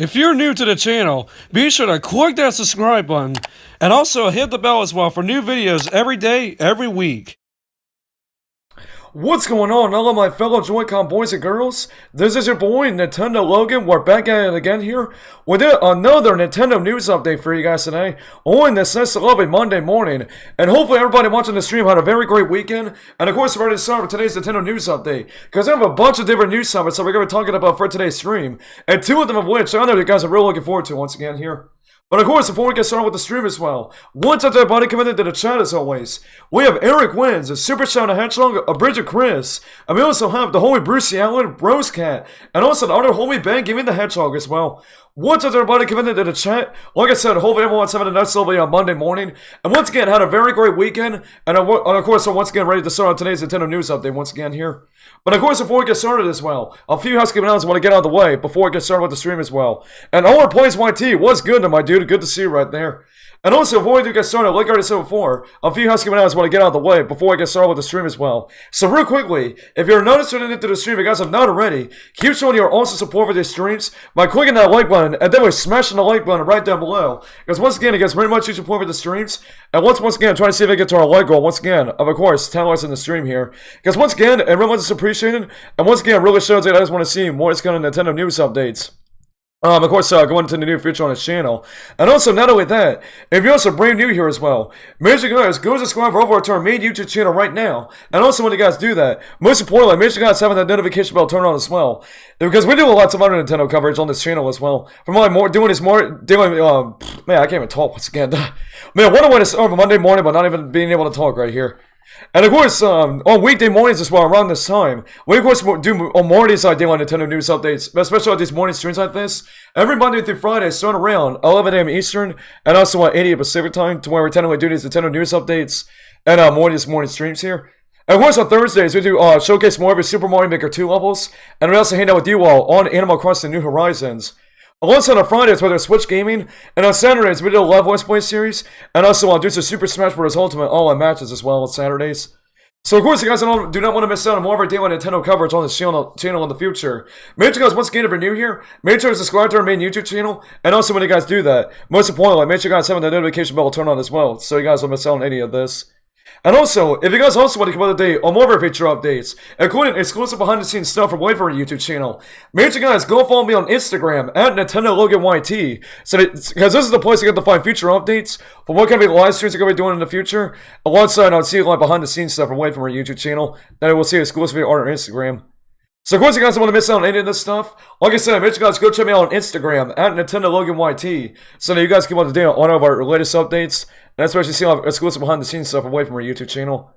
If you're new to the channel, be sure to click that subscribe button and also hit the bell as well for new videos every day, every week. What's going on, all of my fellow Joy-Con boys and girls? This is your boy, Nintendo Logan. We're back at it again here with another Nintendo news update for you guys today on this nice lovely Monday morning. And hopefully everybody watching the stream had a very great weekend. And of course, we're ready to start with today's Nintendo news update, because I have a bunch of different news topics that we're going to be talking about for today's stream. And two of them of which I know you guys are really looking forward to once again here. But of course, before we get started with the stream as well, once everybody come into the chat as always, we have Eric Wins, a Super Shout Hedgehog, a Bridget Chris, and we also have the homie Brucey Allen, Rose Cat, and also the other homie Ben giving the Hedgehog as well. Once everybody come into the chat, like I said, hopefully everyone's having a nice lovely on Monday morning, and once again, had a very great weekend, and of course, I'm once again ready to start on today's Nintendo news update once again here. But of course, before we get started as well, a few housekeeping items I want to get out of the way before we get started with the stream as well. And our Plays YT, what's good to my dude? Good to see you right there. And also, before we do get started, like I already said before, a few housekeeping items I want to get out of the way before I get started with the stream as well. So real quickly, if you're not tuning into the stream, if you guys have not already, keep showing your awesome support for these streams by clicking that like button and then by smashing the like button right down below. Because once again, it gets very much your support for the streams. And once again, trying to see if I get to our like goal, once again, of course, 10 likes in the stream here. Because once again, everyone's is appreciated. And once again, it really shows that I just want to see more kind of Nintendo news updates. Of course, going into the new feature on his channel. And also, not only that, if you're also brand new here as well, make sure you guys go subscribe over to our main YouTube channel right now. And also, when you guys do that, most importantly, make sure you guys have that notification bell turned on as well. Because we do lots of other Nintendo coverage on this channel as well. From like man, I can't even talk once again. Man, what a way to start a Monday morning by not even being able to talk right here. And of course, on weekday mornings as well, around this time, we of course do on mornings I do on Nintendo news updates, especially on these morning streams like this. Every Monday through Friday, starting around 11 a.m. Eastern, and also at 8 a.m. Pacific time, to where we tend to do these Nintendo news updates and morning streams here. And of course, on Thursdays, we do showcase more of your Super Mario Maker 2 levels, and we also hang out with you all on Animal Crossing New Horizons. Alongside on Fridays, whether it's Switch Gaming, and on Saturdays, we do a live Let's Play series, and also do some Super Smash Bros. Ultimate online matches as well on Saturdays. So, of course, you guys do not want to miss out on more of our daily Nintendo coverage on this channel in the future. Make sure you guys, once again, if you're new here, make sure to subscribe to our main YouTube channel, and also when you guys do that, most importantly, make sure you guys have the notification bell turned on as well, so you guys don't miss out on any of this. And also, if you guys also want to come out today on more of our feature updates, including exclusive behind-the-scenes stuff from our YouTube channel, make sure you guys go follow me on Instagram at Nintendo Logan YT, because this is the place you get to find future updates for what kind of live streams we're going to be doing in the future, alongside on seeing like behind-the-scenes stuff from our YouTube channel that we'll see exclusively on our Instagram. So of course you guys don't want to miss out on any of this stuff. Like I said, make sure you guys go check me out on Instagram at Nintendo Logan YT, so that you guys keep up to date on all of our latest updates, and especially see all exclusive behind the scenes stuff away from our YouTube channel.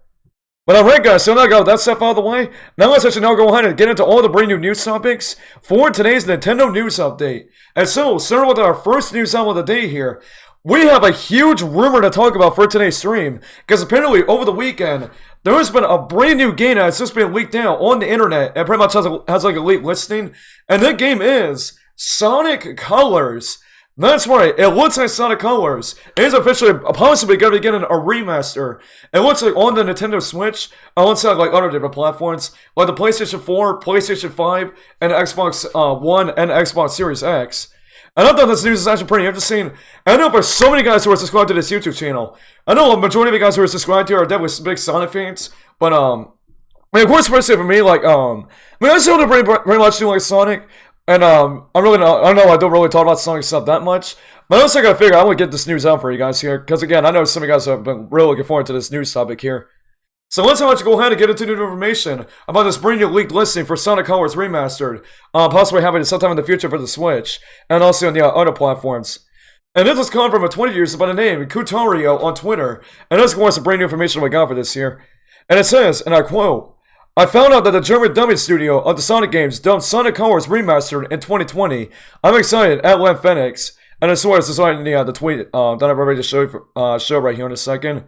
But alright guys, so now I got that stuff out of the way, now let's actually now go ahead and get into all the brand new news topics for today's Nintendo news update. And so, starting with our first news out of the day here, we have a huge rumor to talk about for today's stream, because apparently over the weekend, there has been a brand new game that's just been leaked out on the internet, and pretty much has like a leaked listing, and that game is Sonic Colors. That's right, it looks like Sonic Colors. It is officially possibly going to be getting a remaster. It looks like on the Nintendo Switch, alongside like other different platforms, like the PlayStation 4, PlayStation 5, and Xbox One, and Xbox Series X. And I thought this news is actually pretty interesting. I know there's so many guys who are subscribed to this YouTube channel. I know a majority of the guys who are subscribed here are definitely big Sonic fans. But, I mean, of course, personally for me, like, I still don't very much do like Sonic. And, I don't really talk about Sonic stuff that much. But I also gotta figure I want to get this news out for you guys here. Because, again, I know some of you guys have been really looking forward to this news topic here. So let's go ahead and get into new information about this brand new leaked listing for Sonic Colors Remastered, possibly happening sometime in the future for the Switch, and also on the other platforms. And this is coming from a Twitter user by the name Kutario on Twitter, and this is some brand new information we got for this here. And it says, and I quote, I found out that the German dubbing studio of the Sonic games dubbed Sonic Colors Remastered in 2020. I'm excited at Len Phoenix. And I swear it's deciding the tweet that I'm ready to show right here in a second.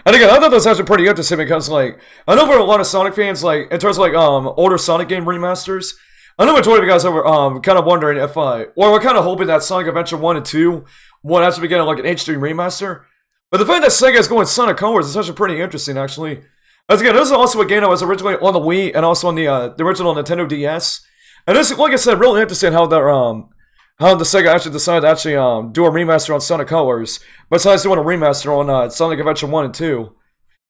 And again, I thought that was actually pretty interesting because, like, I know for a lot of Sonic fans, like, in terms of, like, older Sonic game remasters, I know majority of you guys are, kind of wondering if we're kind of hoping that Sonic Adventure 1 and 2 would actually be getting, like, an HD remaster. But the fact that Sega is going Sonic Colors is actually pretty interesting, actually. As again, this is also a game that was originally on the Wii and also on the original Nintendo DS. And this, like I said, really interesting how the Sega actually decided to actually do a remaster on Sonic Colors, besides doing a remaster on Sonic Adventure 1 and 2.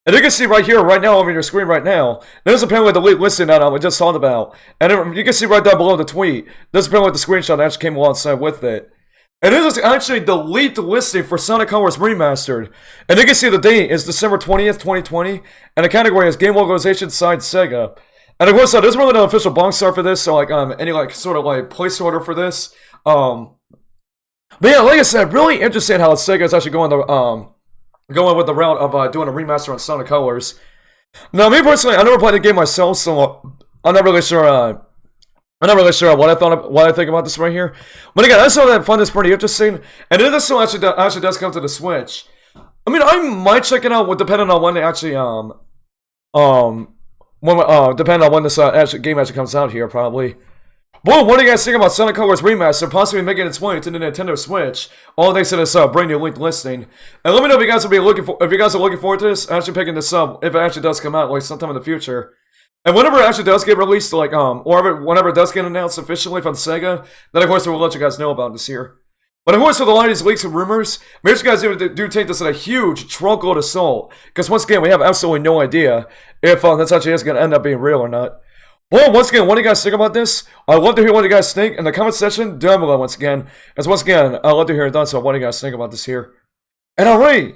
And you can see right here, right now, over your screen right now, there's apparently the leaked listing that we just talked about. And you can see right down below the tweet, there's apparently the screenshot that actually came alongside with it. And it is actually the leaked listing for Sonic Colors Remastered. And you can see the date is December 20th, 2020, and the category is Game Organization Side Sega. And of course, there's really no official box art for this, so like any like sort of like placeholder for this. But yeah, like I said, really interesting how Sega is actually going with the route of doing a remaster on Sonic Colors. Now, me personally, I never played the game myself, so I'm not really sure. What I think about this right here. But again, I still find this pretty interesting, and if this still actually does come to the Switch, I mean, I might check it out, depending on when they actually depending on when this game actually comes out here, probably. Well, what do you guys think about Sonic Colors Remaster possibly making its way to the Nintendo Switch? All thanks to this brand new linked listing. And let me know if you guys are looking forward to this, actually picking this up, if it actually does come out like sometime in the future. And whenever it actually does get released, like whenever it does get announced officially from Sega, then of course we'll let you guys know about this here. But of course, with a lot of these leaks and rumors, make sure you guys do take this at a huge trunkload of salt, because once again, we have absolutely no idea if this actually is going to end up being real or not. Well, once again, what do you guys think about this? I'd love to hear what you guys think in the comment section down below once again. As once again, I'd love to hear your thoughts on what you guys think about this here. And alright,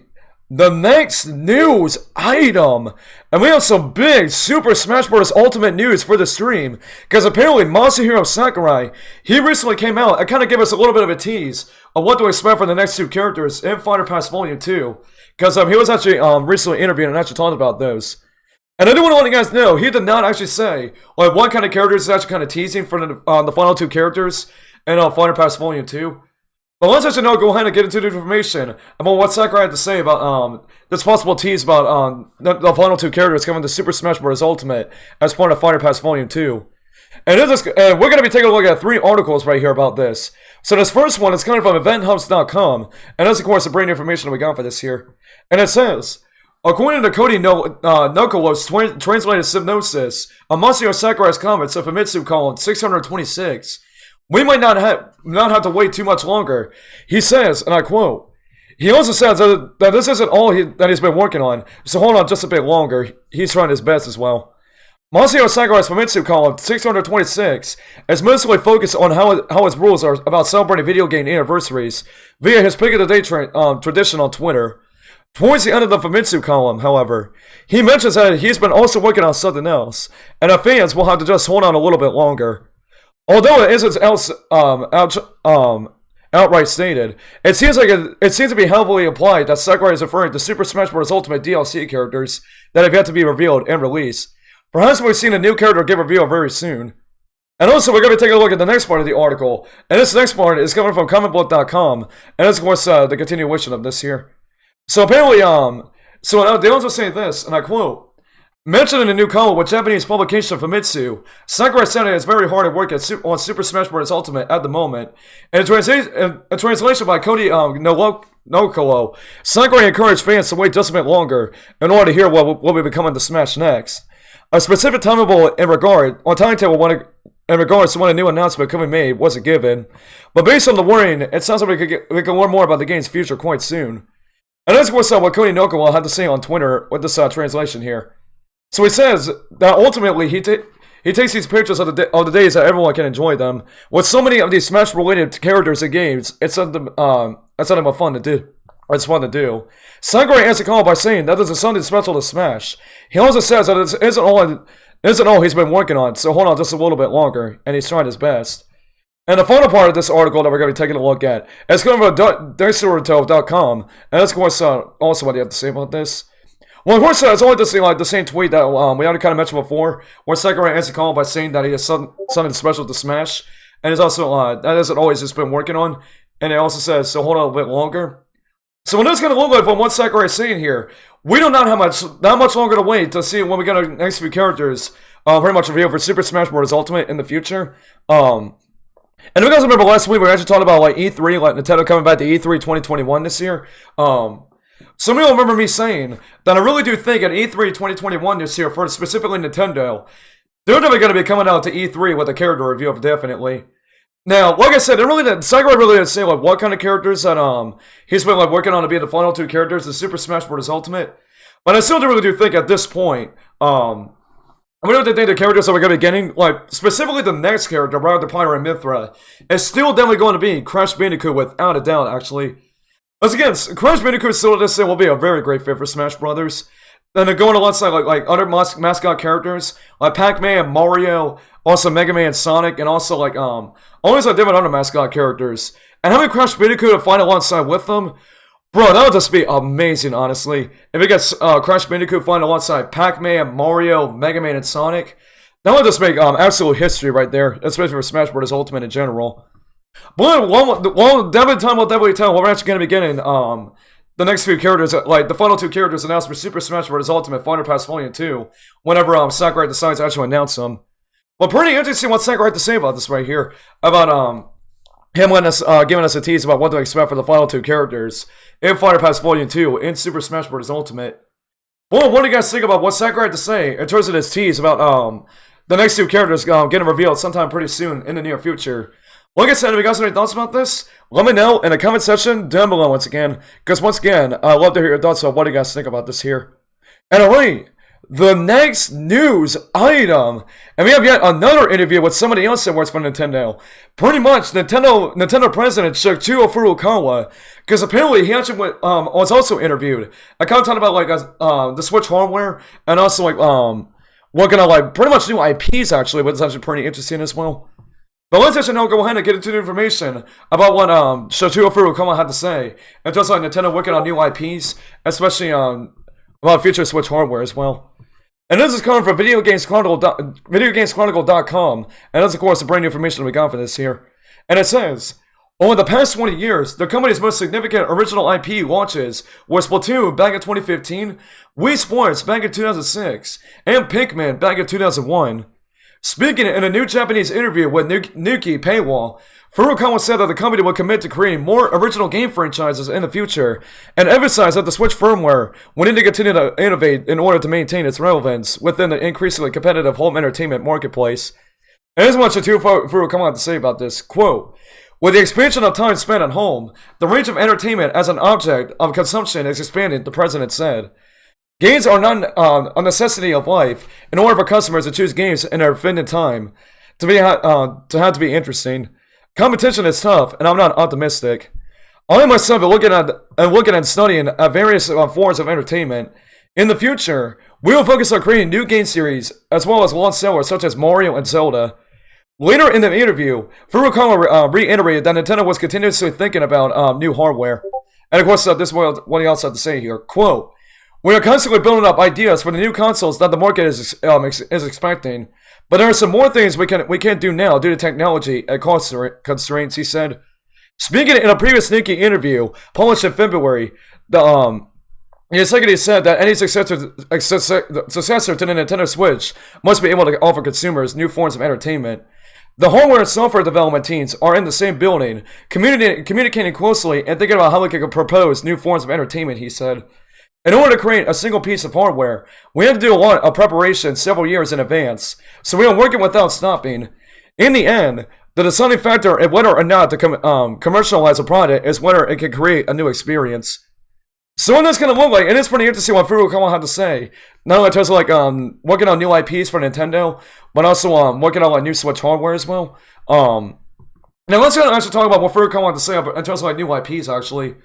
the next news item. And we have some big Super Smash Bros. Ultimate news for the stream. Because apparently Masahiro Sakurai, he recently came out and kind of gave us a little bit of a tease of what to expect for the next two characters in Fighter Pass Volume 2. Because he was actually recently interviewed and actually talked about those. And I do want to let you guys know, he did not actually say like what kind of characters is actually kind of teasing for the final two characters in Fighter Pass Volume 2. But let's actually go ahead and get into the information about what Sakurai had to say about this possible tease about the final two characters coming to Super Smash Bros. Ultimate as part of Fighter Pass Volume 2. And we're going to be taking a look at 3 articles right here about this. So this first one is coming from eventhubs.com, and that's of course the brand new information we got for this here. And it says, according to Cody Nokolov's translated synopsis of Masahiro Sakurai's comments of Famitsu column 626, we might not have to wait too much longer. He says, and I quote, he also says that this isn't all that he's been working on, so hold on just a bit longer. He's trying his best as well. Masahiro Sakurai's Famitsu column 626 is mostly focused on how his rules are about celebrating video game anniversaries via his pick of the day tradition on Twitter. Towards the end of the Famitsu column, however, he mentions that he's been also working on something else, and our fans will have to just hold on a little bit longer. Although it isn't outright stated, it seems to be heavily implied that Sakurai is referring to Super Smash Bros. Ultimate DLC characters that have yet to be revealed and released. Perhaps we've seen a new character get revealed very soon. And also, we're going to be taking a look at the next part of the article. And this next part is coming from comicbook.com. And that's, of course, the continuation of this here. So apparently, they also say this, and I quote, mentioned in a new column with Japanese publication Famitsu, Sakurai Sensei is very hard at work on Super Smash Bros. Ultimate at the moment. In a translation by Cody Nokolo, Sakurai encouraged fans to wait just a bit longer in order to hear what will be coming to Smash next. A specific timetable in regards to when a new announcement could be made wasn't given, but based on the wording, it sounds like we can learn more about the game's future quite soon. And that's what Cody Nokolo had to say on Twitter with this translation here. So he says that ultimately he takes these pictures of the days that everyone can enjoy them. With so many of these Smash-related characters and games, it's something fun to do. It's fun to do. Sakurai ends the call by saying that there's something special to Smash. He also says that it isn't all he's been working on, so hold on just a little bit longer, and he's trying his best. And the final part of this article that we're going to be taking a look at is coming from Dexterotove.com, and that's of course also what you have to say about this. Well, of course, it's only the same tweet that we already kind of mentioned before, where Sakurai answered call by saying that he has something special to Smash, and it's also that hasn't always just been working on, and it also says so hold on a bit longer. So what it's going to look like from what Sakurai is saying here, we do not have that much longer to wait to see when we get our next few characters pretty much revealed for Super Smash Bros. Ultimate in the future. And if you guys remember last week, we actually talked about like E3, like Nintendo coming back to E3 2021 this year. Some of you remember me saying that I really do think at E3 2021 this year, for specifically Nintendo, they're never going to be coming out to E3 with a character review, definitely. Now, like I said, Sakurai really didn't say like what kind of characters that he's been like working on to be the final two characters in Super Smash Bros. Ultimate. But I still really do think at this point, I really do think the characters that we're going to be getting, like specifically the next character, right after Pyra and Mythra, is still definitely going to be Crash Bandicoot without a doubt, actually. Once again, Crash Bandicoot still this will be a very great fit for Smash Brothers. And then going alongside like other mascot characters like Pac-Man, Mario, also Mega Man, Sonic, and also like always like different other mascot characters. And having Crash Bandicoot to fight alongside with them, bro, that would just be amazing, honestly. If it gets Crash Bandicoot fighting alongside Pac-Man, Mario, Mega Man, and Sonic, that would just make absolute history right there, especially for Smash Bros. Ultimate in general. But definitely tell what we're actually going to be getting the next few characters, like the final two characters announced for Super Smash Bros. Ultimate Fighter Pass Volume 2, whenever Sakurai decides to actually announce them. But pretty interesting what Sakurai had to say about this right here, about him giving us a tease about what to expect for the final two characters in Fighter Pass Volume 2 in Super Smash Bros. Ultimate. Well, what do you guys think about what Sakurai had to say in terms of this tease about the next two characters getting revealed sometime pretty soon in the near future? Like I said, if you guys have any thoughts about this, let me know in the comment section down below once again. Because once again, I'd love to hear your thoughts on what do you guys think about this here. And alright, the next news item. And we have yet another interview with somebody else that works for Nintendo. Pretty much, Nintendo President Shuichiro Furukawa. Because apparently he actually was also interviewed. I kind of talked about like the Switch hardware. And also like working on like pretty much new IPs actually. Which is actually pretty interesting as well. But let's actually now go ahead and get into the information about what Shuichiro Furukawa had to say. And just like Nintendo working on new IPs, especially about future Switch hardware as well. And this is coming from VideoGamesChronicle.com. And that's of course the brand new information we got for this here. And it says, over the past 20 years, the company's most significant original IP launches were Splatoon back in 2015, Wii Sports back in 2006, and Pikmin back in 2001. Speaking in a new Japanese interview with Nuki Paywall, Furukawa said that the company would commit to creating more original game franchises in the future, and emphasized that the Switch firmware will need to continue to innovate in order to maintain its relevance within the increasingly competitive home entertainment marketplace. And here's what Furukawa had to say about this, quote, with the expansion of time spent at home, the range of entertainment as an object of consumption is expanding, the president said. Games are not a necessity of life in order for customers to choose games in their finite time to have to be interesting. Competition is tough, and I'm not optimistic. I myself am looking at and studying various forms of entertainment. In the future, we will focus on creating new game series as well as launch sellers such as Mario and Zelda. Later in the interview, Furukawa reiterated that Nintendo was continuously thinking about new hardware. And of course, this is what he also had to say here. Quote, we are constantly building up ideas for the new consoles that the market is expecting, but there are some more things we can't do now due to technology and cost constraints, he said. Speaking in a previous Nuki interview published in February, the executive said that any successor to the Nintendo Switch must be able to offer consumers new forms of entertainment. The hardware and software development teams are in the same building, communicating closely and thinking about how we can propose new forms of entertainment, he said. In order to create a single piece of hardware, we have to do a lot of preparation several years in advance, so we are working without stopping. In the end, the deciding factor in whether or not to commercialize a product is whether it can create a new experience. So what that's going to look like, and it's pretty interesting what Furukawa had to say. Not only in terms of like working on new IPs for Nintendo, but also working on like new Switch hardware as well. Now let's actually talk about what Furukawa had to say in terms of like new IPs actually.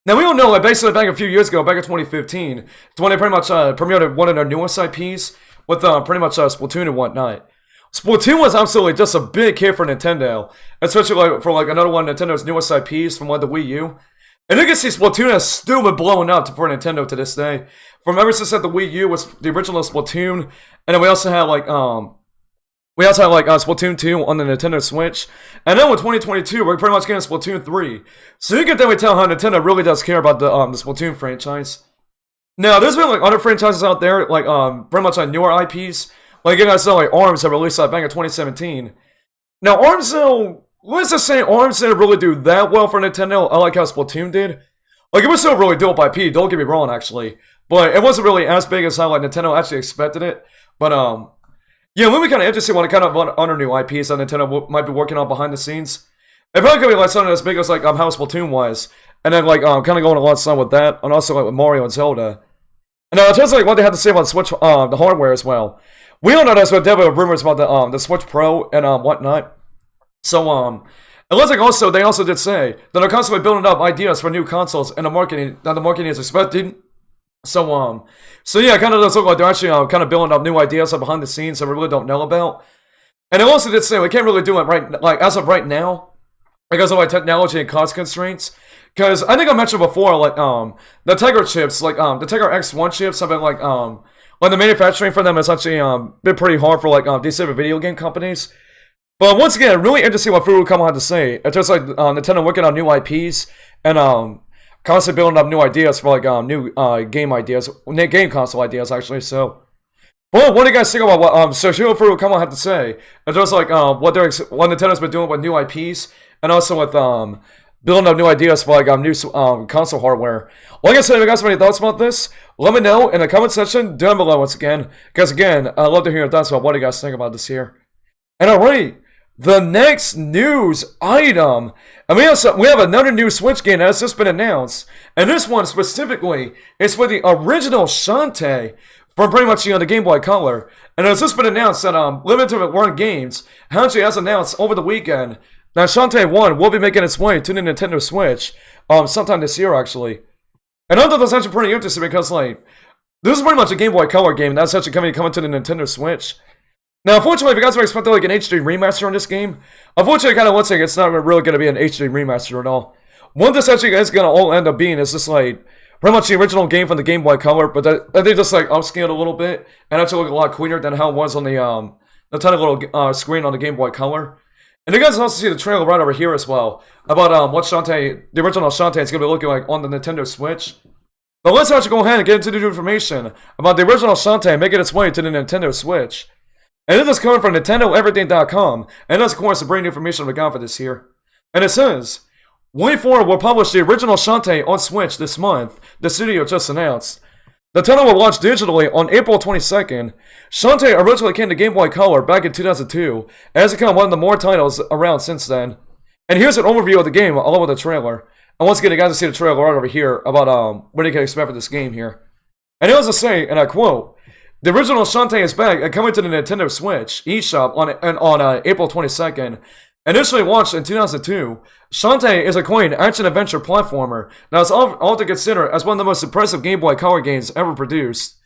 Now, we all know, like, basically back a few years ago, back in 2015, it's when they pretty much premiered one of their newest IPs with pretty much Splatoon and whatnot. Splatoon was absolutely just a big hit for Nintendo, especially like, for like another one of Nintendo's newest IPs from like the Wii U. And you can see Splatoon has still been blowing up for Nintendo to this day. From ever since that the Wii U was the original Splatoon, and then we also had Splatoon 2 on the Nintendo Switch. And then with 2022, we're pretty much getting Splatoon 3. So you can definitely tell how Nintendo really does care about the Splatoon franchise. Now, there's been like other franchises out there, like pretty much like newer IPs. Like you guys know, like ARMS that released back in 2017. Now, ARMS though, let's just say ARMS didn't really do that well for Nintendo. I like how Splatoon did. Like, it was still a really dope IP, don't get me wrong, actually. But it wasn't really as big as how, like, Nintendo actually expected it. But, yeah, it would be kind of interesting what kind of other new IPs that Nintendo might be working on behind the scenes. It probably could be, like, something as big as, like, how Splatoon was. And then, like, kind of going alongside with that. And also, like, with Mario and Zelda. And in terms of, like, what they had to say about Switch, the hardware as well. We all know there's definitely rumors about the Switch Pro and whatnot. So, it looks like also, they also did say that they're constantly building up ideas for new consoles and the marketing is expected. So yeah, it kind of does look like they're actually kind of building up new ideas behind the scenes that we really don't know about. And it also did say we can't really do it right, like, as of right now, because of, like, technology and cost constraints. Because I think I mentioned before, like, the Tiger chips, like, the Tiger X1 chips have been, like the manufacturing for them has actually, been pretty hard for, like, these different video game companies. But once again, really interesting what Furukawa had to say. It's just like Nintendo working on new IPs and constantly building up new ideas for like new game ideas, game console ideas actually. So, well, what do you guys think about what Masahiro Furukawa had to say? It's just like what Nintendo's been doing with new IPs and also with building up new ideas for like new console hardware. Like I said, if you guys have any thoughts about this, let me know in the comment section down below once again. Because again, I'd love to hear your thoughts about what you guys think about this here. And alright. The next news item, and we have another new Switch game that has just been announced, and this one specifically is for the original Shantae from pretty much the Game Boy Color, and it has just been announced that Limited Run Games actually has announced over the weekend that Shantae 1 will be making its way to the Nintendo Switch sometime this year actually. And I thought that's actually pretty interesting because like this is pretty much a Game Boy Color game that's actually coming to the Nintendo Switch. Now, unfortunately, if you guys were expecting like an HD remaster on this game, unfortunately, it kind of looks like it's not really going to be an HD remaster at all. What this actually is going to all end up being is just like pretty much the original game from the Game Boy Color, but they just like upscaled a little bit and actually look a lot cleaner than how it was on the tiny little screen on the Game Boy Color. And you guys can also see the trailer right over here as well about what Shantae, the original Shantae, is going to be looking like on the Nintendo Switch. But let's actually go ahead and get into the new information about the original Shantae making its way to the Nintendo Switch. And this is coming from NintendoEverything.com, and that's of course the brand new information we got for this here. And it says, Wayne4 will publish the original Shantae on Switch this month, the studio just announced. The title will launch digitally on April 22nd. Shantae originally came to Game Boy Color back in 2002, and has become one of the more titles around since then. And here's an overview of the game along with the trailer. And once again, you guys can see the trailer right over here about what you can expect for this game here. And it was to say, and I quote, the original Shantae is back and coming to the Nintendo Switch eShop on April 22nd. Initially launched in 2002, Shantae is a coin action-adventure platformer that is often considered as one of the most impressive Game Boy Color games ever produced.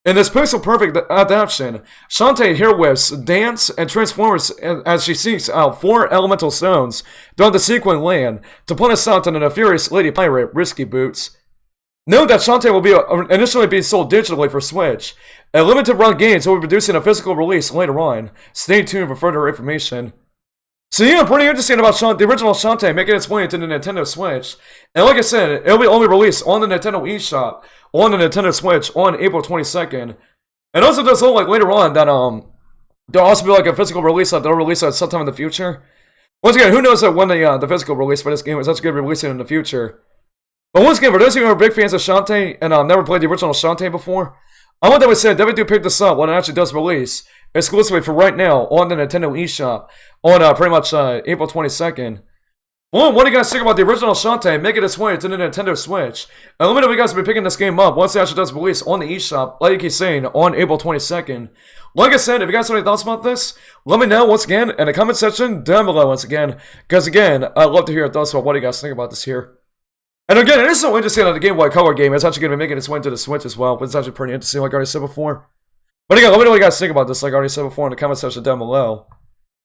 In this pixel-perfect adaptation, Shantae whips, dance, and transforms as she seeks out 4 elemental stones throughout the sequin land to put a stop to the nefarious Lady Pirate Risky Boots. Note that Shantae will be initially be sold digitally for Switch, and Limited Run Games will be producing a physical release later on. Stay tuned for further information. So yeah, pretty interesting about the original Shantae making its way into the Nintendo Switch. And like I said, it'll be only released on the Nintendo eShop on the Nintendo Switch on April 22nd. And also does look like later on that there'll also be like a physical release that they'll release at sometime in the future. Once again, who knows when the physical release for this game is actually going to be releasing in the future. But once again, for those of you who are big fans of Shantae and never played the original Shantae before, I want that we said definitely do pick this up when it actually does release, exclusively for right now on the Nintendo eShop on pretty much April 22nd. Well, what do you guys think about the original Shantae making its way to the Nintendo Switch? And let me know if you guys will be picking this game up once it actually does release on the eShop, like I keep saying, on April 22nd. Like I said, if you guys have any thoughts about this, let me know once again in the comment section down below once again. Because again, I'd love to hear your thoughts about what do you guys think about this here. And again, it is so interesting that the Game Boy Color game is actually going to be making its way into the Switch as well, but it's actually pretty interesting, like I already said before. But again, let me know what you guys think about this, like I already said before, in the comment section down below.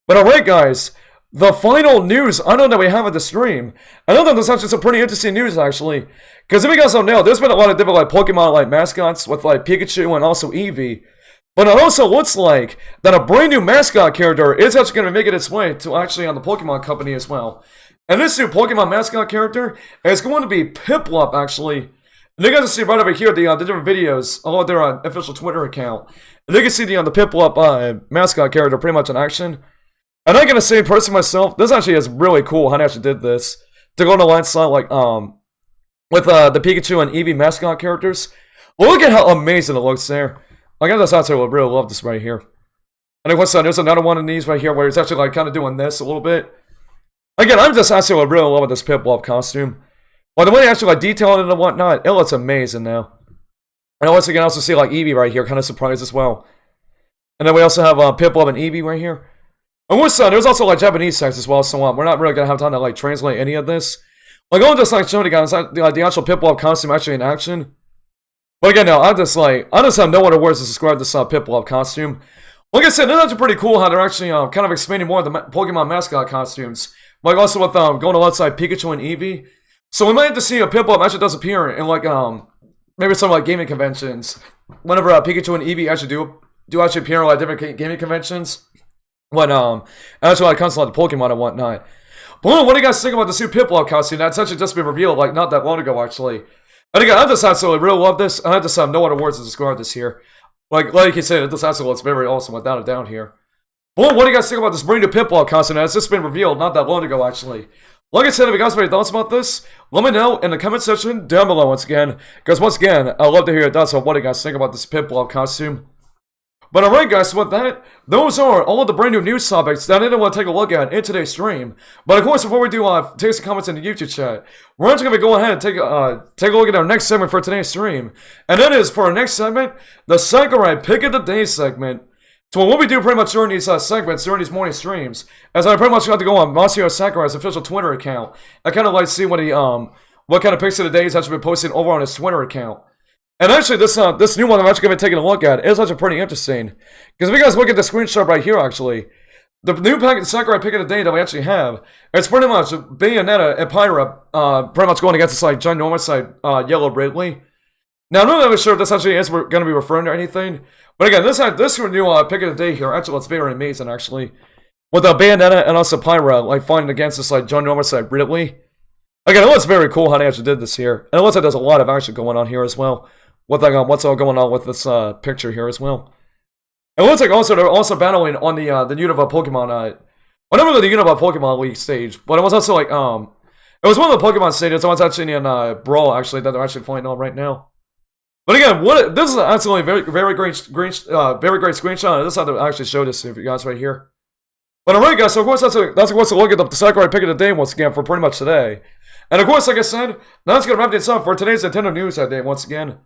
But alright, guys, the final news I know that we have at the stream. I know that this is actually some pretty interesting news, actually. Because if you guys don't know, there's been a lot of different, like, Pokemon, like, mascots with, like, Pikachu and also Eevee. But it also looks like that a brand new mascot character is actually going to be making its way to actually on the Pokemon Company as well. And this new Pokemon mascot character is going to be Piplup, actually. And you guys can see right over here the different videos all their official Twitter account. And you can see the Piplup mascot character pretty much in action. And I'm gonna say personally myself, this actually is really cool how they actually did this to go on the line side like with the Pikachu and Eevee mascot characters. Look at how amazing it looks there. Like I just actually really love this right here. And of course, there's another one of these right here where it's actually like kind of doing this a little bit. Again, I'm just actually really loving this Piplup costume. Well, the way they actually like detailing it and whatnot, it looks amazing now. And once again, also see like Eevee right here, kind of surprised as well. And then we also have Piplup and Eevee right here. And there's also like Japanese text as well, so we're not really gonna have time to like translate any of this. Like I'll just like show you guys the actual Piplup costume actually in action. But again, no, I just have no other words to describe this Piplup costume. Like I said, it's actually pretty cool how they're actually kind of expanding more of the Pokemon mascot costumes. Like also with going alongside Pikachu and Eevee. So we might have to see a Piplup actually does appear in like maybe some like gaming conventions. Whenever Pikachu and Eevee actually do actually appear in like different gaming conventions. When actually like comes to like Pokemon and whatnot. But what do you guys think about this new Piplup costume? That's actually just been revealed like not that long ago actually. And again, I just absolutely really love this. I just have no other words to describe this here. Like you said, this actually looks very awesome without a doubt here. But what do you guys think about this brand new Piplup costume that's just been revealed not that long ago actually? Like I said, if you guys have any thoughts about this, let me know in the comment section down below once again. Because once again, I'd love to hear your thoughts on what do you guys think about this Piplup costume. But alright guys, so with that, those are all of the brand new news topics that I didn't want to take a look at in today's stream. But of course, before we do take some comments in the YouTube chat, we're actually going to go ahead and take a look at our next segment for today's stream. And that is, for our next segment, the Sakurai Pic of the Day segment. So what we do pretty much during these segments, during these morning streams, is I pretty much got to go on Masahiro Sakurai's official Twitter account. I kind of like to see what kind of pics of the day he's actually been posting over on his Twitter account. And actually, this new one I'm actually going to be taking a look at is actually pretty interesting. Because if you guys look at the screenshot right here, actually, the new Sakurai Pic of the Day that we actually have, it's pretty much Bayonetta and Pyra pretty much going against this like ginormous like Yellow Ridley. Now, I'm not really sure if this actually is going to be referring to anything. But again, this new Pic of the Day here actually looks very amazing, actually. With Bayonetta and also Pyra like fighting against this like ginormous like Ridley. Again, it looks very cool how they actually did this here. And it looks like there's a lot of action going on here as well. What's all going on with this picture here as well. It looks like also they're also battling on the Unova Pokemon whatever the Unova Pokemon League stage, but it was also like it was one of the Pokemon stages that was actually in Brawl actually that they're actually fighting on right now. But again, this is absolutely very great screenshot. This is how to actually show this to you guys right here. But alright guys, so of course that's a look at the Sakurai Pic of the Day once again for pretty much today. And of course, like I said, that's gonna wrap things up for today's Nintendo News Day once again.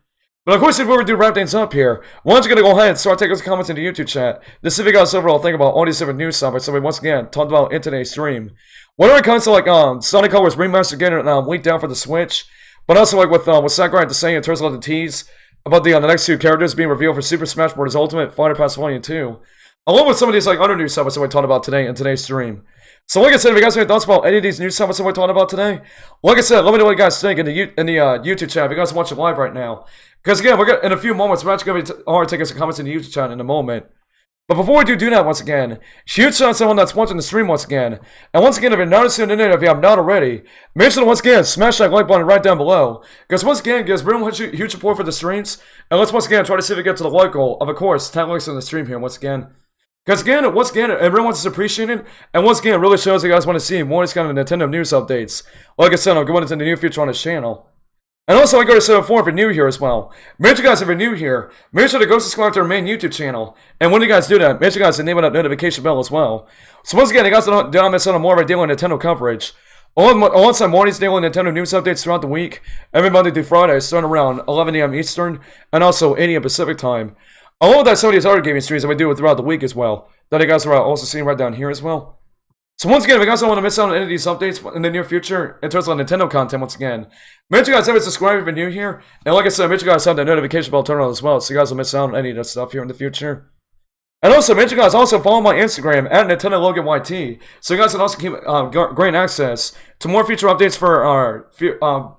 But of course, if we were to wrap things up here, we're just going to go ahead and start taking some comments in the YouTube chat to see if you guys overall think about all these different news topics that we once again talked about in today's stream. Whenever it comes to like Sonic Colors Remaster getting leaked down for the Switch, but also like with Sakurai Teases in terms of the tease about the next two characters being revealed for Super Smash Bros. Ultimate Fighter Pass Volume 2, along with some of these like other news topics that we talked about today in today's stream. So like I said, if you guys have any thoughts about any of these news topics that we're talking about today, like I said, let me know what you guys think in the YouTube chat if you guys are watching live right now. Because again, in a few moments, we're actually going to be taking some comments in the YouTube chat in a moment. But before we do that once again, huge shout out to someone that's watching the stream once again. And once again, if you're not listening in, if you have not already, make sure to once again smash that like button right down below. Because once again, gives real huge support for the streams. And let's once again try to see if we get to the like goal of course, 10 likes on the stream here once again. Because again, once again, everyone is appreciated, and once again, it really shows you guys want to see more of these kind of Nintendo news updates. Like I said, I'm going into the near future on this channel. And also, I go to set up for if you're new here as well. Make sure you guys, if you're new here, make sure to go subscribe to our main YouTube channel. And when you guys do that, make sure you guys enable that notification bell as well. So once again, you guys don't miss out on more of our daily Nintendo coverage. Alongside more of these daily Nintendo news updates throughout the week, every Monday through Friday, starting around 11 a.m. Eastern, and also 8 a.m. Pacific time. Along with that, some of these other gaming streams that we do throughout the week as well, that you guys are also seeing right down here as well. So once again, if you guys don't want to miss out on any of these updates in the near future, in terms of Nintendo content once again, make sure you guys have a subscribe if you're new here, and like I said, make sure you guys have that notification bell turned on as well, so you guys don't miss out on any of that stuff here in the future. And also, make sure you guys also follow my Instagram at Nintendo Logan YT, so you guys can also keep great access to more future updates for our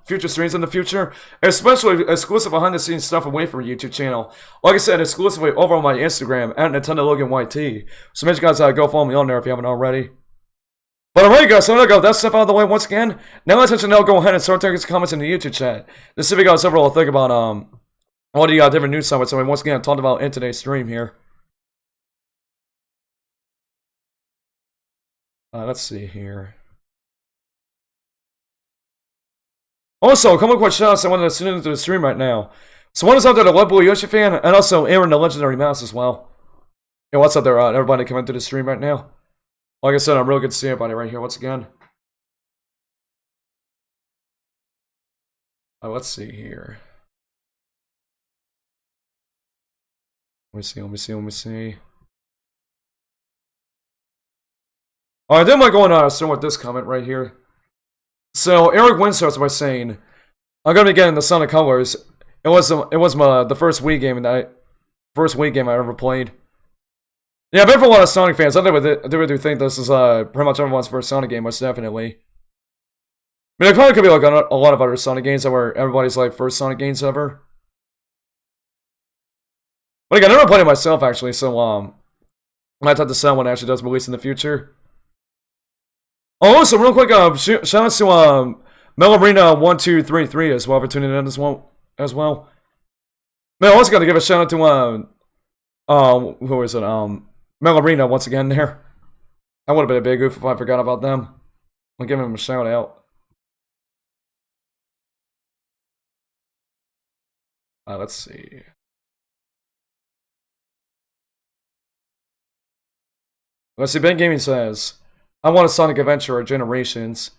future streams in the future, especially exclusive behind-the-scenes stuff away from YouTube channel. Like I said, exclusively over on my Instagram at Nintendo Logan YT. So make sure you guys go follow me on there if you haven't already. But alright guys, so I'm gonna go that stuff out of the way once again. Now let's now go ahead and start taking some comments in the YouTube chat. Let's see if you guys overall think about what do you got different news summits. So once again, talked about in today's stream here. Let's see here. Also, a couple of quick shoutouts I wanted to send into the stream right now. So one is out there to Love Boy Yoshi fan, and also Aaron the Legendary Mouse as well. Hey, what's up there, everybody coming through the stream right now? Like I said, I'm real good to see everybody right here once again. Let's see here. Let me see. Alright, then I'm going to start with this comment right here. So, Eric Wynn starts by saying, I'm going to be getting the Sonic Colors. It was the first Wii game I ever played. Yeah, I bet for a lot of Sonic fans, I do think this is pretty much everyone's first Sonic game, most definitely. I mean, it probably could be like a lot of other Sonic games that were everybody's like first Sonic games ever. But again, I never played it myself actually, so I might have to sell when it actually does release in the future. Oh, also, real quick, shout out to Melarina1233 as well for tuning in as well. Man, I also got to give a shout out to who is it? Melarina once again there. That would have been a big goof if I forgot about them. I'll give him a shout out. Let's see. Let's see, Ben Gaming says, I want a Sonic Adventure or Generations.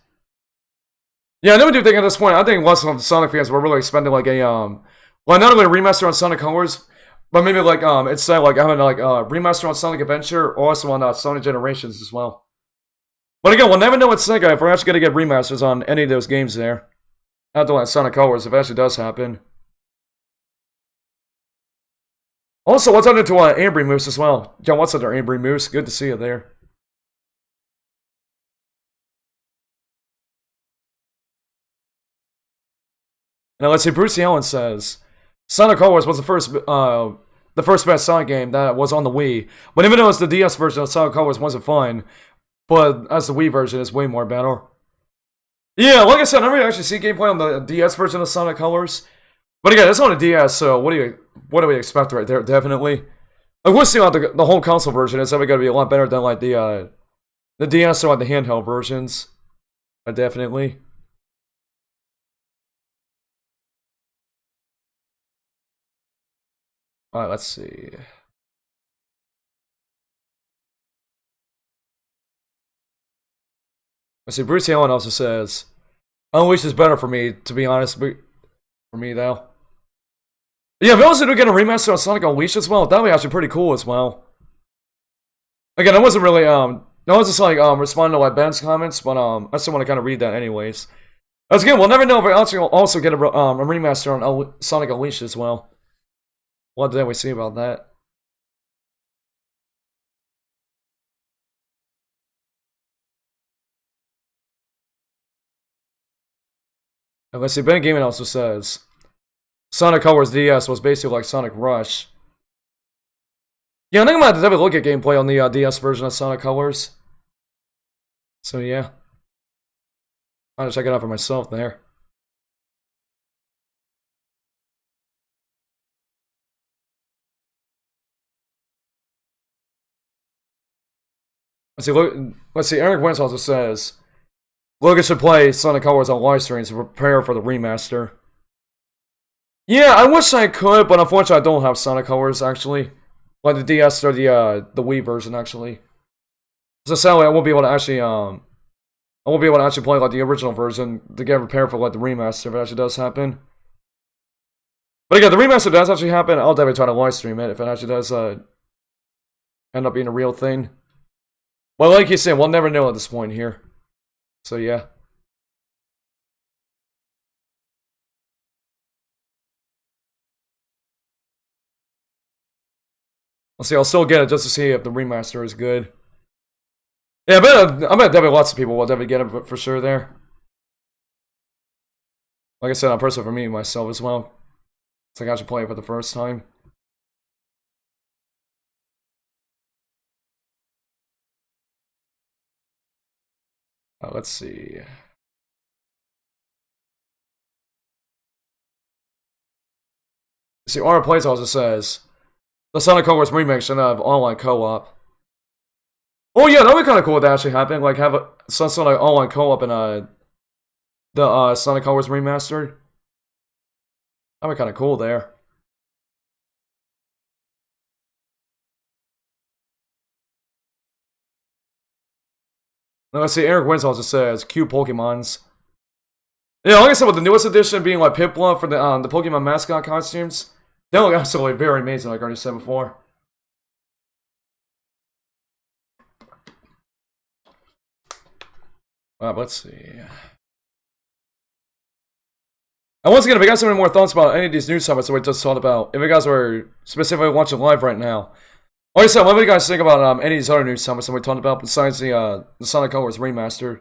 Yeah, I never do think at this point, I think lots of the Sonic fans were really expecting like a, well, not only a remaster on Sonic Colors, but maybe like, instead like having like a remaster on Sonic Adventure, or also on Sonic Generations as well. But again, we'll never know what's Sega if we're actually going to get remasters on any of those games there. After like Sonic Colors, if it actually does happen. Also, what's under to Ambry Moose as well? John, what's under Ambry Moose? Good to see you there. Now let's see. Brucey Allen says Sonic Colors was the first best Sonic game that was on the Wii. But even though it's the DS version of Sonic Colors wasn't fun, but as the Wii version is way more better. Yeah, like I said, I never actually see gameplay on the DS version of Sonic Colors. But again, it's on a DS, so what do we expect right there? Definitely. Like, we'll see what the whole console version is. Probably going to be a lot better than like the DS or like the handheld versions. Definitely. Alright, let's see. Let's see, Bruce Allen also says, Unleashed is better for me, to be honest. For me, though. Yeah, if we also do get a remaster on Sonic Unleashed as well, that would be actually pretty cool as well. Again, I wasn't really, I was just like, responding to like Ben's comments, but, I still want to kind of read that anyways. As again, we'll never know if we actually also get a remaster on Sonic Unleashed as well. What did we see about that? And let's see, Ben Gaming also says, Sonic Colors DS was basically like Sonic Rush. Yeah, I think I'm going to have a look at gameplay on the DS version of Sonic Colors. So yeah. I'll have to check it out for myself there. Let's see, Eric Wentz also says, Logan should play Sonic Colors on live streams to prepare for the remaster. Yeah, I wish I could, but unfortunately I don't have Sonic Colors, actually. Like the DS or the Wii version, actually. So sadly, I won't be able to actually, play like the original version to get prepared for like the remaster if it actually does happen. But again, the remaster does actually happen. I'll definitely try to live stream it if it actually does end up being a real thing. Well, like you said, we'll never know at this point here. So yeah. I'll see. I'll still get it just to see if the remaster is good. Yeah, I bet definitely lots of people will definitely get it for sure there. Like I said, I'm personally for me myself as well. It's like I should play it for the first time. Let's see. See, Aura Plays also says the Sonic Colors remake should have online co-op. Oh yeah, that'd be kind of cool if that actually happened. Like have some sort of online co-op in the Sonic Colors remastered. That'd be kind of cool there. Now let's see. Eric Wins also says cute Pokemons. Yeah, like I said, with the newest edition being like Piplup for the Pokemon mascot costumes, they look absolutely very amazing. Like I already said before. Let's see. And once again, if you guys have any more thoughts about any of these news topics that we just talked about, if you guys were specifically watching live right now, like I said, what do you guys think about any of these other news topics that we talked about besides the Sonic Colors remaster?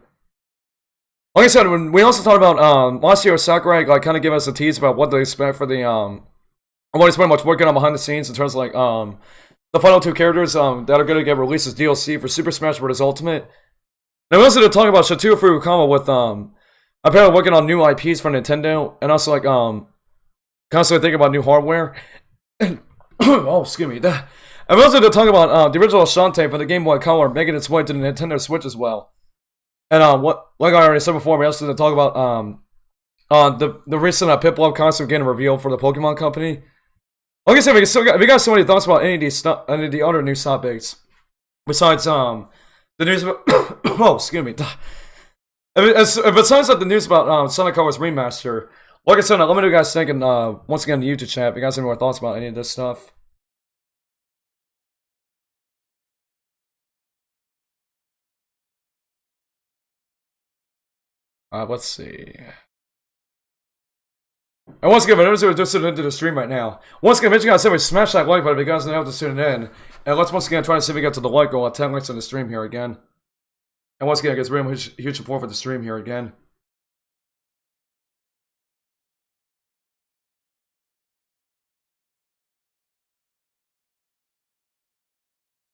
Like I said, when we also talked about Masahiro Sakurai, like kind of give us a tease about what to expect for the what he's pretty much working on behind the scenes in terms of like the final two characters that are going to get released as DLC for Super Smash Bros. Ultimate. And we also did talk about Shantae Furukawa with apparently working on new IPs for Nintendo, and also like constantly thinking about new hardware. Oh, excuse me. And we also did talk about the original Shantae for the Game Boy Color making its way to the Nintendo Switch as well. And like I already said before, we also did talk about the recent Piplup concept getting revealed for the Pokemon Company. Like I said, if you guys have any thoughts about any of the other news topics besides the news about oh, excuse me. Besides the news about Sonic Colors Remaster, like I said, let me know you guys thinking once again in the YouTube chat if you guys have any more thoughts about any of this stuff. Let's see. And once again, for those who are just tuning into the stream right now, once again, make sure you guys say smash that like button if you guys know how to tune in. And let's once again try to see if we get to the like goal at 10 likes on the stream here again. And once again, I guess really huge support for the stream here again.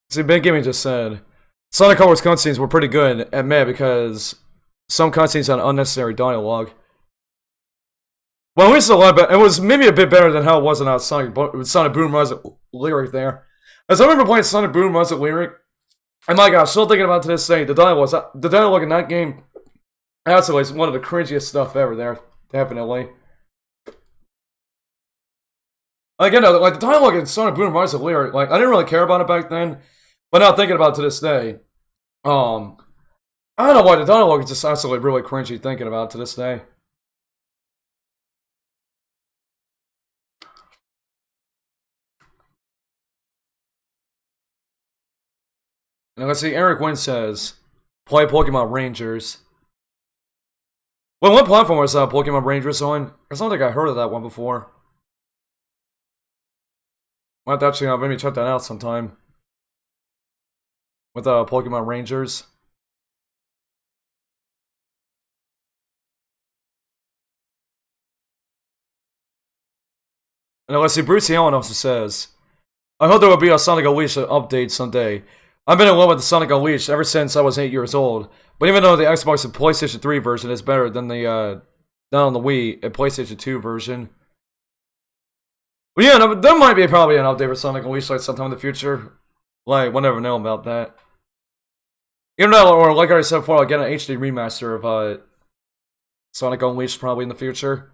See, Ben Gaming just said Sonic Colors cutscenes were pretty good and meh because some cutscenes had unnecessary dialogue. Well, at least a lot better. It was maybe a bit better than how it was in Sonic Boom Runs Lyric there. As I remember playing Sonic Boom Runs Lyric, and my gosh, still thinking about to this day, the dialogue in that game, absolutely is one of the cringiest stuff ever there. Definitely. Again, like the dialogue in Sonic Boom Runs Lyric, like I didn't really care about it back then, but now thinking about it to this day, I don't know why the dialogue is just absolutely really cringy thinking about it to this day. Now let's see, Eric Wynn says, play Pokemon Rangers. Well, what platform was Pokemon Rangers on? I don't think I heard of that one before. I'll have to actually maybe check that out sometime. With Pokemon Rangers. And let's see, Bruce Allen also says, I hope there will be a Sonic Unleashed update someday. I've been in love with the Sonic Unleashed ever since I was 8 years old. But even though the Xbox and PlayStation 3 version is better than the on the Wii and PlayStation 2 version. But yeah, there might be probably an update for Sonic Unleashed like sometime in the future. Like, we'll never know about that. Even though, or like I said before, I'll get an HD remaster of Sonic Unleashed probably in the future.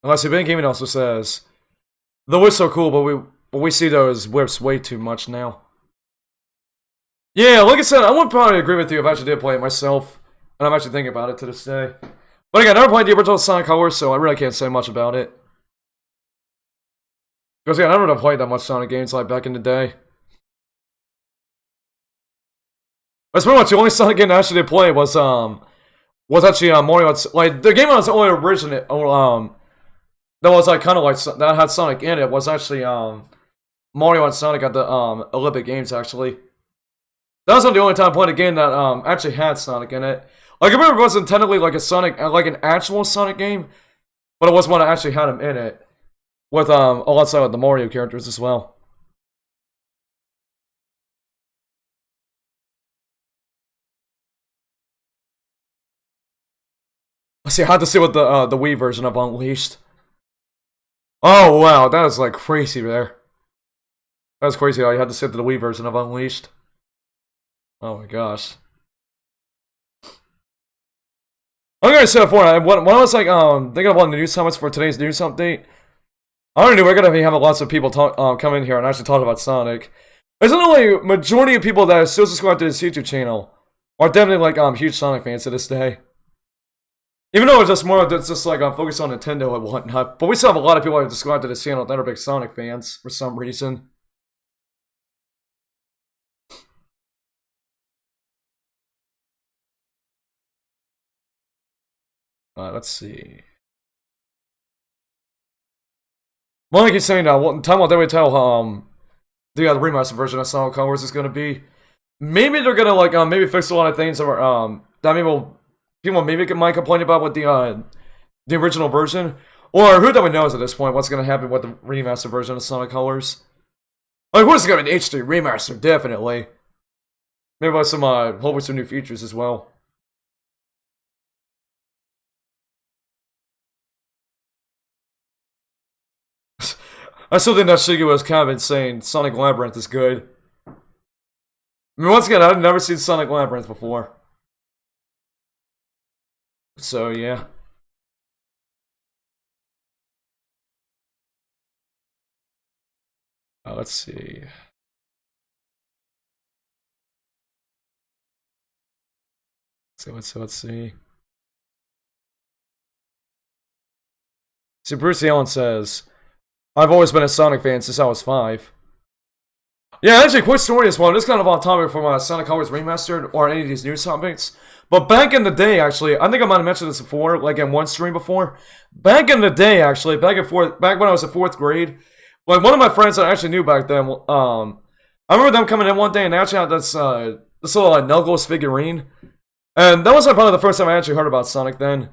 Unless Ben Gaming also says, the whip's so cool, but we see those whips way too much now. Yeah, like I said, I would probably agree with you if I actually did play it myself, and I'm actually thinking about it to this day. But again, I never played the original Sonic Colors, so I really can't say much about it. Because again, I never played that much Sonic games like back in the day. That's pretty much the only Sonic game I actually did play was was actually Mario. Like the game was only original. That was like kind of like that had Sonic in it. Was actually Mario and Sonic at the Olympic Games actually. That was not the only time I played a game that actually had Sonic in it. Like I remember it wasn't technically like a Sonic, like an actual Sonic game, but it was one that actually had him in it with alongside the Mario characters as well. Let's see, I had to see what the Wii version of Unleashed. Oh wow, that was like crazy there. That was crazy how you had to sit to the Wii version of Unleashed. Oh my gosh. I'm gonna say before, when I was like thinking of one of the news comments for today's news update, I already knew we're gonna be having lots of people come in here and actually talk about Sonic. There's only majority of people that are still subscribed to this YouTube channel are definitely like huge Sonic fans to this day. Even though it's just more that's just like focused on Nintendo and whatnot, but we still have a lot of people that subscribe to this channel that are big Sonic fans for some reason. Let's see. Well, like you're saying now, time will definitely tell the remaster version of Sonic Colors is gonna be. Maybe they're gonna like maybe fix a lot of things that people maybe might complain about with the original version, or who that knows at this point what's gonna happen with the remaster version of Sonic Colors. Like, what's gonna be an HD remaster? Definitely. Maybe with some hopefully some new features as well. I still think that Shigeru was kind of insane. Sonic Labyrinth is good. I mean, once again, I've never seen Sonic Labyrinth before. So, yeah. Let's see. Let's see. See, Bruce Allen says, I've always been a Sonic fan since I was 5. Yeah, actually, quick story as well. This is kind of on topic from Sonic Colors Remastered or any of these news topics. But back in the day, actually, I think I might have mentioned this before, like in one stream before. Back in the day, actually, back when I was in 4th grade, like one of my friends that I actually knew back then, I remember them coming in one day and they actually had this little Knuckles figurine. And that was like probably the first time I actually heard about Sonic then.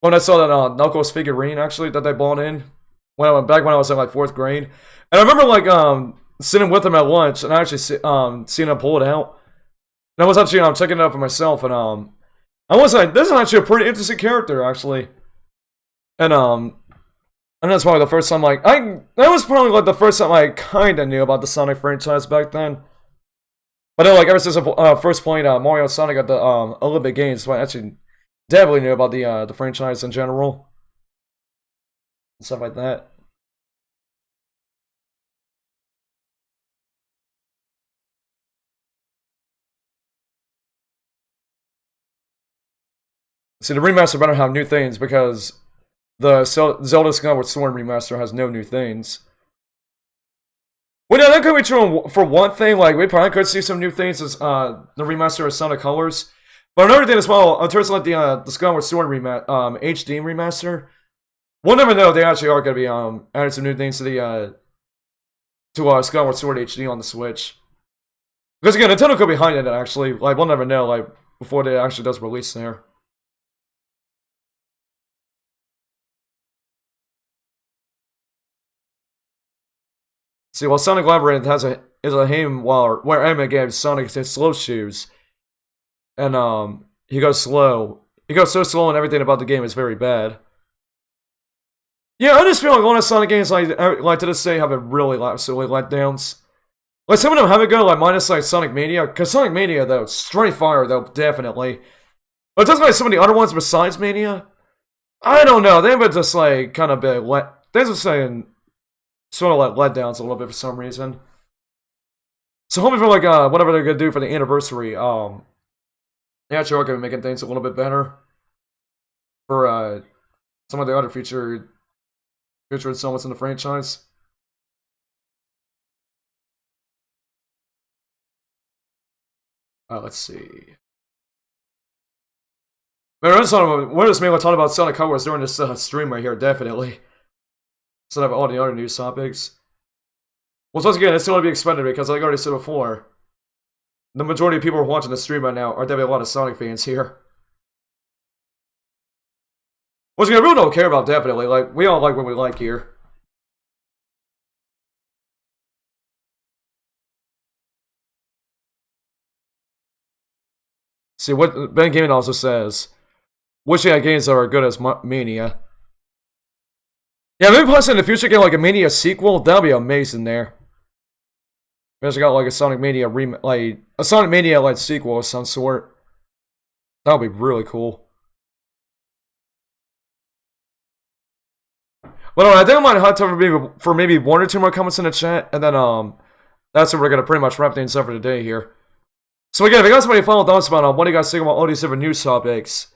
When I saw that Knuckles figurine, actually, that they bought in. Back when I was in like 4th grade. And I remember like sitting with him at lunch and I actually seeing him pull it out. And I was actually checking it out for myself and I was like, this is actually a pretty interesting character actually. And that's probably the first time like that was probably like the first time I kinda knew about the Sonic franchise back then. But then like ever since I first played Mario and Sonic at the Olympic Games, so I actually definitely knew about the franchise in general. And stuff like that. See, the remaster better have new things because the Zelda Skyward Sword remaster has no new things. Well, yeah, that could be true for one thing. Like, we probably could see some new things as the remaster of Sonic Colors. But another thing as well, in terms of like the Skyward Sword HD remaster, we'll never know if they actually are going to be adding some new things to the Skyward Sword HD on the Switch. Because again, Nintendo could be behind it actually. Like, we'll never know like before it actually does release there. See, while Sonic Labyrinth is a game where anime games Sonic has slow shoes, and he goes slow. He goes so slow, and everything about the game is very bad. Yeah, I just feel like a lot of Sonic games like to this day have a really silly letdowns. Like some of them have it good, like minus like Sonic Mania, because Sonic Mania though, straight fire though, definitely. But it doesn't like some of the other ones besides Mania. I don't know, they've been just like kind of big they're just saying sort of like letdowns a little bit for some reason. So hopefully for like whatever they're gonna do for the anniversary, yeah, sure, okay, making things a little bit better for some of the other future installments in the franchise. Let's see. Man, we're just mainly talking about Sonic Colors during this stream right here, definitely. Instead of all the other news topics. Well, once again, it's still going to be expanded because, like I already said before, the majority of people who are watching the stream right now are definitely a lot of Sonic fans here. Which I really don't care about, definitely. Like, we all like what we like here. See, what Ben Gaming also says, wishing at games that are good as Mania. Yeah, maybe possibly in the future get like a Mania sequel. That'll be amazing there. We actually got like a Sonic Mania like a Sonic Mania like sequel of some sort. That would be really cool. But I don't mind hot time for maybe 1 or 2 more comments in the chat, and then that's what we're gonna pretty much wrap things up for today here. So again, if you guys have any final thoughts about what do you guys think about all these different news topics,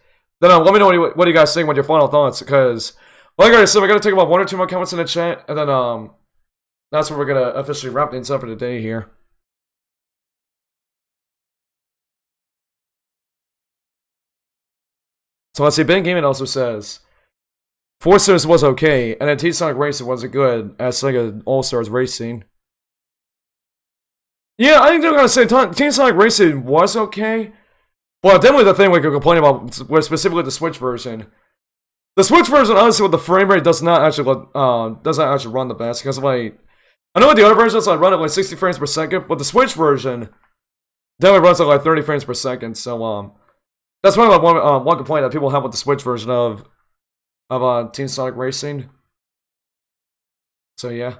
then let me know what do you guys think about your final thoughts, because like I said, we're gonna take about 1 or 2 more comments in the chat, and then that's where we're gonna officially wrap things up for today here. So let's see, Ben Gaming also says Forces was okay, and then Team Sonic Racing wasn't good as like an All-Stars Racing. Yeah, I think they're gonna say Team Sonic Racing was okay, but definitely the thing we could complain about was specifically the Switch version. The Switch version, honestly, with the frame rate does not actually run the best, because like I know with the other versions I run at like 60 frames per second, but the Switch version definitely runs at like 30 frames per second. So that's one of one complaint that people have with the Switch version of Team Sonic Racing. So yeah.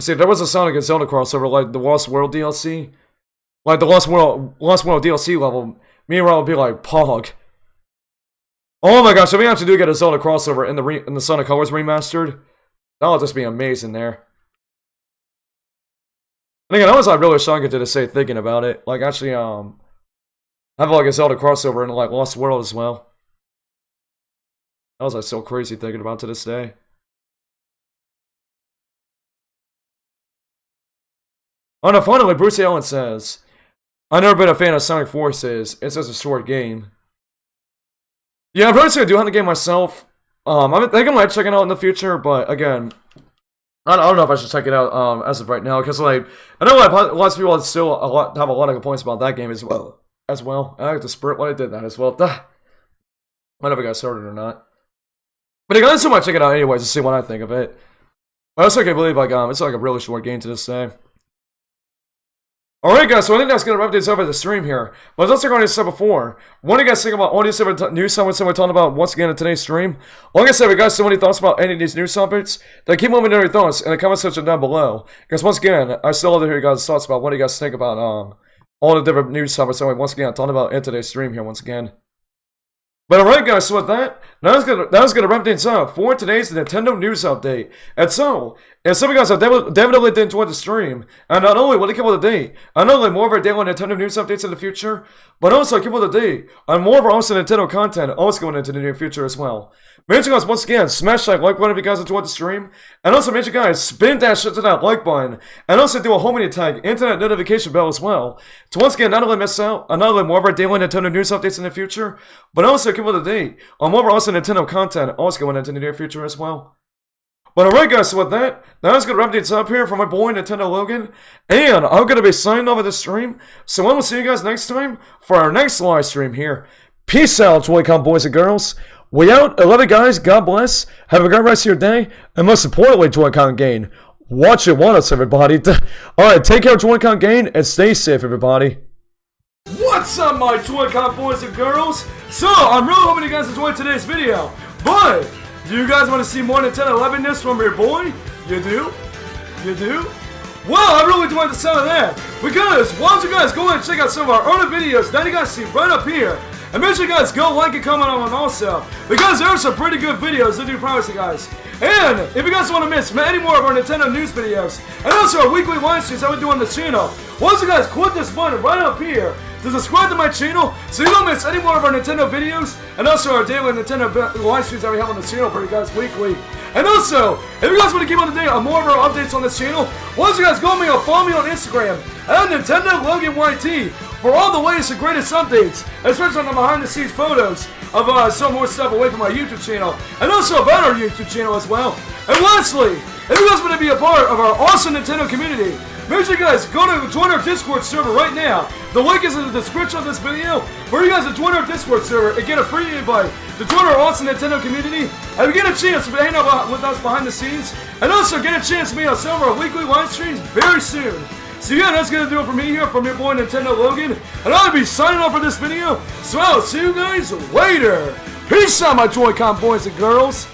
See, there was a Sonic and Zelda crossover, like the Lost World DLC. Like the Lost World DLC level, me and Rob would be like, Pog. Oh my gosh, if we actually do get a Zelda crossover in the Sonic Colors remastered, that'll just be amazing there. And again, I was like really shocked to say thinking about it. Like actually have like a Zelda crossover in like Lost World as well. That was like so crazy thinking about to this day. Oh no, finally, Bruce Allen says, I've never been a fan of Sonic Forces. It's just a short game. Yeah, I'm probably going to do hunt the game myself. I think I might check it out in the future, but again, I don't know if I should check it out as of right now, because like I know like, lots of people still have a lot of complaints about that game as well. I like the spirit when I did that as well. I don't know if I got started or not. But again, I still might check it out anyways to see what I think of it. I also can't believe like it's like a really short game to this day. Alright guys, so I think that's going to wrap things up at the stream here. But as I already said before, what do you guys think about all these different news summits that we're talking about once again in today's stream? Like I said, if you guys have any thoughts about any of these news summits, then keep moving your thoughts in the comment section down below. Because once again, I still love to hear you guys' thoughts about what do you guys think about all the different news summits that we're once again talking about in today's stream here once again. But alright guys, so with that, that's gonna wrap things up for today's Nintendo News Update. And so, if some of you guys have definitely did enjoy the stream, and not only will it keep up to date, and not only more of our daily Nintendo News Updates in the future, but also keep up to date on more of our awesome Nintendo content also going into the near future as well. Make sure you guys, once again, smash that like button if you guys enjoyed the stream, and also make sure you guys spin that shit to that like button, and also do a homing tag into that notification bell as well, to once again not only miss out on not only more of our daily Nintendo News Updates in the future, but also keep up to date on more of our awesome Nintendo content also going into the near future as well. But alright guys, so with that, that's going to wrap things up here from my boy Nintendo Logan, and I'm going to be signing off of the stream, so I will see you guys next time for our next live stream here. Peace out, Joy-Con boys and girls. We out. I love you guys. God bless. Have a great rest of your day, and most importantly, Joy-Con Gain. Watch it, want us, everybody. Alright, take care, Joy-Con Gain, and stay safe, everybody. What's up, my Joy-Con boys and girls? So, I'm really hoping you guys enjoyed today's video, but do you guys want to see more Nintendo 11ness from your boy? You do? You do? Well, I really enjoyed the sound of that, because why don't you guys go and check out some of our other videos that you guys see right up here. And make sure you guys go like and comment on them also, because there are some pretty good videos, I do promise you guys. And if you guys want to miss any more of our Nintendo news videos, and also our weekly live streams that we do on the channel, once you guys click this button right up here, to subscribe to my channel so you don't miss any more of our Nintendo videos, and also our daily Nintendo live streams that we have on this channel for you guys weekly. And also, if you guys want to keep up to date on more of our updates on this channel, why don't you guys go and follow me on Instagram at Nintendo Logan YT for all the latest and greatest updates, especially on the behind the scenes photos of some more stuff away from my YouTube channel, and also about our YouTube channel as well. And lastly, if you guys want to be a part of our awesome Nintendo community, make sure you guys go to join our Discord server right now. The link is in the description of this video for you guys to join our Discord server and get a free invite to join our awesome Nintendo community, and get a chance to hang out with us behind the scenes, and also get a chance to meet on some of our weekly live streams very soon. So yeah, that's going to do it for me here from your boy Nintendo Logan, and I'll be signing off for this video, so I'll see you guys later. Peace out, my Joy-Con boys and girls.